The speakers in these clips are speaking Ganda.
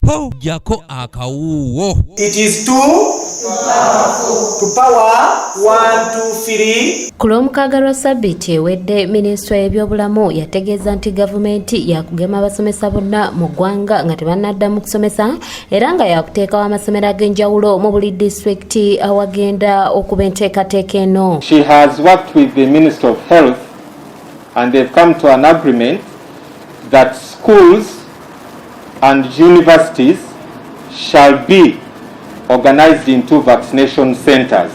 po jako akawuwo. It is to power 1 2 3. Ku Lwomukaaga lwa Ssabbiiti ewedde minisitule y'ebyobulamu yategeeza nti gavumenti yakugema abasomesa bonna mu ggwanga nga tebannaddamu kusomesa era nga yakuteekawo amasomero ag'enjawulo mu buli disitulikiti awagenda okuba enteekateeka eno. She has worked with the Minister of Health and they've come to an agreement that schools and universities shall be organized into vaccination centers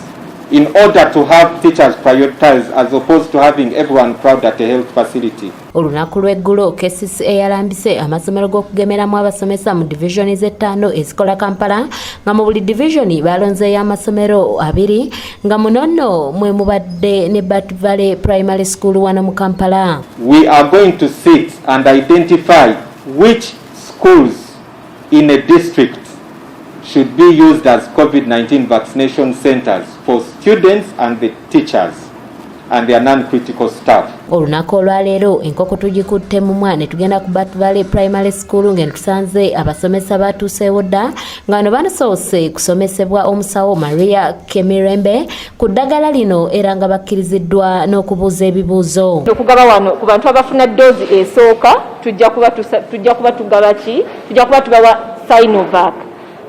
in order to have teachers prioritized as opposed to having everyone crowd at a health facility. Olunaku lw'eggulo KCCA yalambise amasomero g'okugemeramu abasomesa mu divisioni z'ettaano ezikola Kampala nga mu buli divisioni balonzeeyo amasomero 2 nga muno nno mwe mubadde ne Bat Valley Primary School wano mu Kampala. We are going to sit and identify which schools in a district should be used as COVID-19 vaccination centers for students and the teachers and their non-critical staff. Olunaku olwaleero enkoko tugikutte mu mwa ne tugenda ku Bat Valley Primary School ngeno tusanze abasomesa batuuseewo dda nga bano banasoose kusomesebwa omusawo Maria Kemirembe ku ddagala lino era nga bakkiriziddwa n'okubuuza ebibuuzo. Okugaba wano ku bantu abafuna doozi esooka tujja kuba tugaba ki? Tujja kuba tubawa Sinovac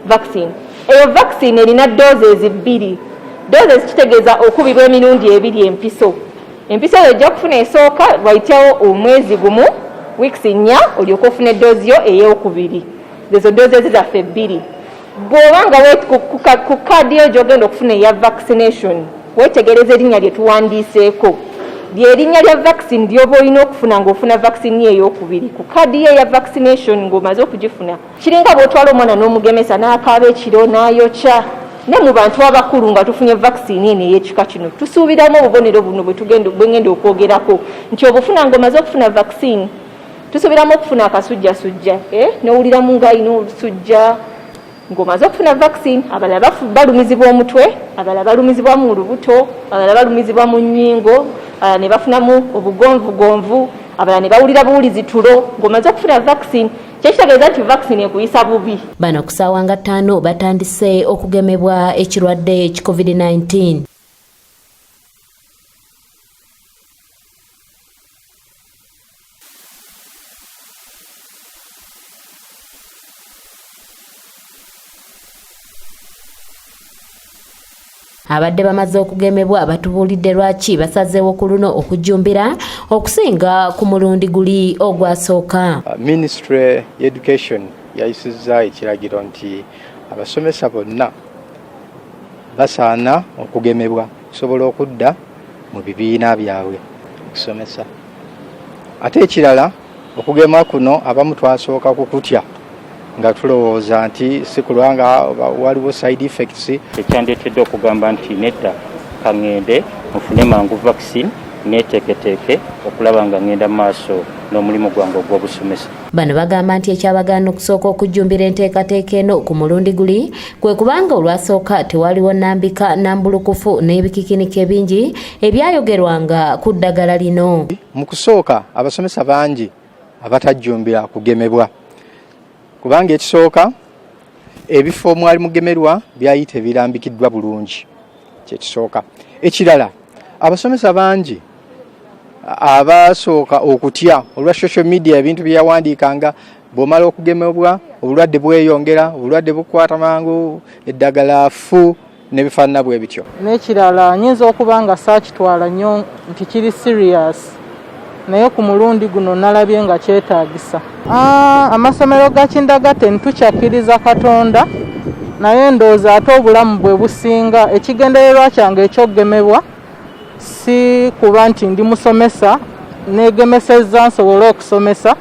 vaccine. Eyo vaccine erina doozi 2. Doozi kitegeeza okubibwa emirundi 2 empiso. Empiso eyo ejja kufuna esooka wayitawo omwezi gumu weeks 4 olyoka ofuna doozi yo ey'okubiri. Ezo doozi ezizaffe 2. Bw'obanga ku kaadi eyo gy'ogenda okufuna eya vaccination weetegereza erinnya lye tuwandiiseeko ly'erinnya lya vaccine ly'oba olina okufuna ng'ofuna vaccine ey'okubiri ku kaadi ye ya vaccination ng'omaze okugifuna. Kiringa bw'otwala omwana n'omugemesa n'akaaba ekiro n'ayokya ne mu bantu abakulu nga tufunye vaccine eno ey'ekika kino tusuubiramu obubonero buno bwengenda okwogerako nti obufuna ng'omaze okufuna vaccine tusuubiramu okufuna akasujjasujja n'owuliramu ng'alina olusujja ng'omaze okufuna vaccine. Abalala balumizibwa omutwe, abalala balumizibwa mu lubuto, abalala balumizibwa mu nnyingo, ne bafunamu obugonvugonvu, abalala ne bawulira buwulizi tulo. Ng'omaze okufuna vaccine kyekitegeeza nti vaccine ekuyisa bubi. Bano ku ssaawa nga 5 batandise okugemebwa ekirwadde ki COVID-19. Abadde bamaze okugemebwa batubuulidde lwaki basazeewo ku luno okujjumbira okusinga ku mulundi guli ogwasooka. Ministry y'Education yayisizza ekiragiro nti abasomesa bonna basaana okugemebwa okusobola okudda mu bibiina byabwe okusomesa. Ate ekirala okugema kuno abamu twasooka kukutya nga tulowooza nti si kulwanga waliwo side effects. Ekyandeetedde okugamba nti nedda kaŋŋende mufune mangu vaccine neeteeketeeke okulaba nga ŋŋenda maaso n'omulimu gwange ogw'obusomesa. Bano bagamba nti ekyabagaana okusooka okujjumbira enteekateeka eno ku mulundi guli kwe kubanga olwasooka tewaliwo nnambika nnambulukufu n'ebikikiniki bingi ebyayogerwanga ku ddagala lino. Mu kusooka abasomesa bangi abatajjumbira kugemebwa kubanga ekisooka ebifo mwali mugemerwa byali tebirambikiddwa bulungi. Kyekisooka. Ekirala abasomesa bangi abasooka okutya olwa social media ebintu byawandiikanga bw'omala okugemebwa obulwadde bweyongera, obulwadde bukwata mangu, eddagala fu n'ebifaanana bwe bityo. N'ekirala nyinza okuba nga saakitwala nnyo nti kiri serious naye ku mulundi guno nalabye nga kyetaagisa. Amasomero ga Kindagate ntukyakkiriza Katonda naye ndowooza ate obulamu bwe businga. Ekigendererwa kyange ekyogemebwa si kuba nti ndi musomesa neegemesezza nsobole okusomesa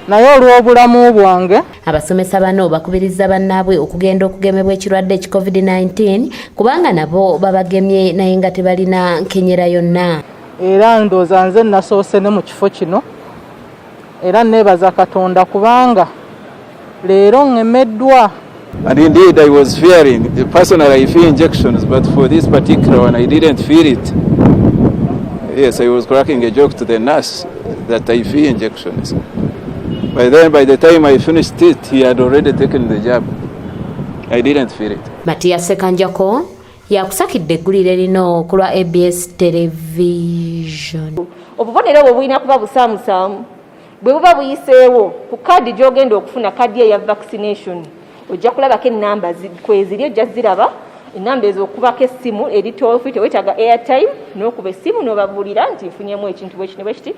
naye olw'obulamu bwange. Abasomesa bano bakubiriza bannaabwe okugenda okugemebwa ekirwadde ki COVID-19 kubanga nabo babagemye naye nga tebalina nkenyera yonna. Era ndowooza nze nasoose ne mu kifo kino era neebaza Katonda kubanga leero ngemeddwa. And indeed I was fearing the personal IV injections, but for this particular one I didn't feel it. Yes, I was cracking a joke to the nurse that IV injections. By then, by the time I finished it, he had already taken the jab. I didn't feel it. Matias Sekanjako yakusakidde eggulire lino ku lwa ABS television. Obubonero obwo bulina kuba busaamusaamu bwe buba buyiseewo ku kaadi gy'ogenda okufuna kaadi eya vaccination ojja kulabako ennamba kweziri ojja ziraba ennamba ezo okubako essimu eri tofi tewetaaga airtime n'okuba essimu n'obabuulira nti nfunyemu ekintu bwekiti